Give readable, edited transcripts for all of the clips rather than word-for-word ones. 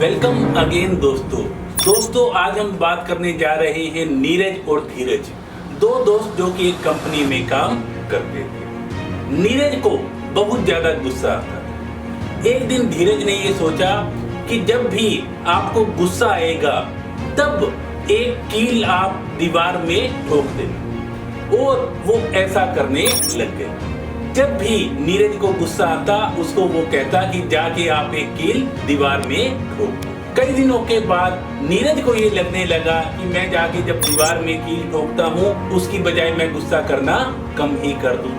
Welcome again दोस्तों आज हम बात करने जा रहे हैं नीरज और धीरज, दो दोस्त जो कि एक कंपनी में काम करते थे। नीरज को बहुत ज्यादा गुस्सा आता। एक दिन धीरज ने ये सोचा कि जब भी आपको गुस्सा आएगा तब एक कील आप दीवार में ठोक देना, और वो ऐसा करने लग गए। जब भी नीरज को गुस्सा आता उसको वो कहता कि जाके आप एक कील दीवार में ठोक। कई दिनों के बाद नीरज को ये लगने लगा कि मैं जाके जब दीवार में कील ठोकता हूँ उसकी बजाय मैं गुस्सा करना कम ही कर दूं।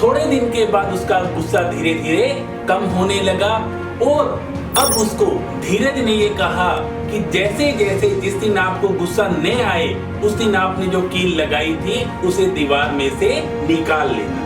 थोड़े दिन के बाद उसका गुस्सा धीरे धीरे कम होने लगा, और अब उसको धीरज ने ये कहा कि जैसे जैसे जिस दिन आपको गुस्सा न आए उस दिन आपने जो कील लगाई थी उसे दीवार में से निकाल लेना।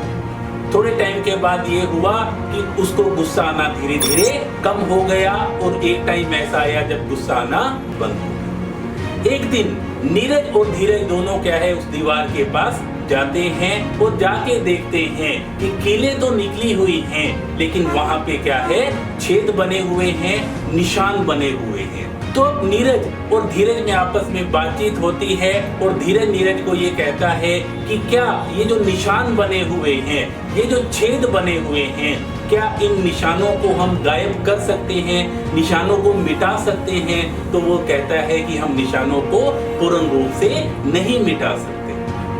थोड़े टाइम के बाद ये हुआ कि उसको गुस्सा आना धीरे धीरे कम हो गया, और एक टाइम ऐसा आया जब गुस्सा आना बंद हो गया। एक दिन नीरज और धीरज दोनों क्या है उस दीवार के पास जाते हैं और जाके देखते हैं कि कीलें तो निकली हुई हैं, लेकिन वहां पे क्या है, छेद बने हुए हैं, निशान बने हुए हैं। तो अब नीरज और धीरज में आपस में बातचीत होती है, और धीरज नीरज को ये कहता है कि क्या ये जो निशान बने हुए हैं, ये जो छेद बने हुए हैं, क्या इन निशानों को हम गायब कर सकते हैं, निशानों को मिटा सकते हैं? तो वो कहता है कि हम निशानों को पूर्ण रूप से नहीं मिटा सकते।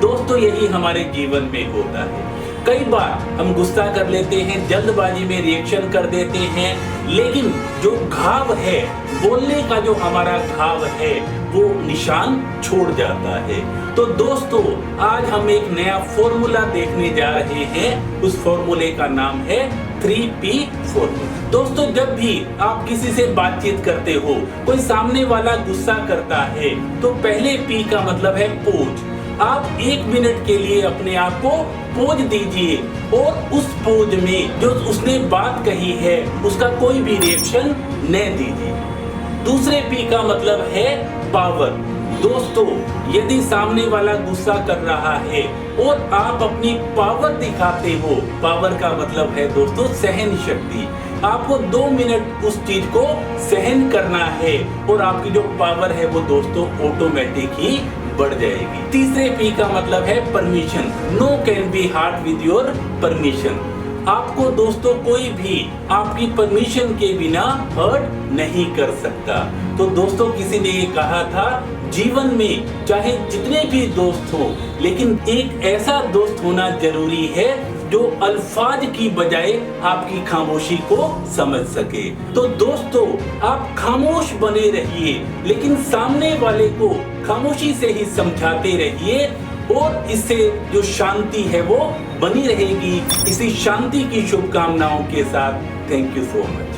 दोस्तों यही हमारे जीवन में होता है। कई बार हम गुस्सा कर लेते हैं, जल्दबाजी में रिएक्शन कर देते हैं, लेकिन जो घाव है, बोलने का जो हमारा घाव है, वो निशान छोड़ जाता है। तो दोस्तों आज हम एक नया फॉर्मूला देखने जा रहे हैं। उस फॉर्मूले का नाम है 3P फॉर्मूला। दोस्तों जब भी आप किसी से बातचीत करते हो, कोई सामने वाला गुस्सा करता है, तो पहले P का मतलब है पोज। आप 1 मिनट के लिए अपने आप को पोज दीजिए, और उस पोज में जो उसने बात कही है उसका कोई भी रिएक्शन न दीजिए। दूसरे P का मतलब है पावर। दोस्तों यदि सामने वाला गुस्सा कर रहा है और आप अपनी पावर दिखाते हो, पावर का मतलब है दोस्तों सहन शक्ति। आपको 2 मिनट उस चीज को सहन करना है, और आपकी जो पावर है वो दोस्तों ऑटोमेटिक ही बढ़ जाएगी। तीसरे P का मतलब है permission. No can be hurt with your permission. आपको दोस्तों कोई भी आपकी परमिशन के बिना हर्ट नहीं कर सकता। तो दोस्तों किसी ने ये कहा था, जीवन में चाहे जितने भी दोस्त हो, लेकिन एक ऐसा दोस्त होना जरूरी है जो अल्फाज की बजाय आपकी खामोशी को समझ सके। तो दोस्तों आप खामोश बने रहिए, लेकिन सामने वाले को खामोशी से ही समझाते रहिए, और इससे जो शांति है वो बनी रहेगी। इसी शांति की शुभकामनाओं के साथ थैंक यू सो मच।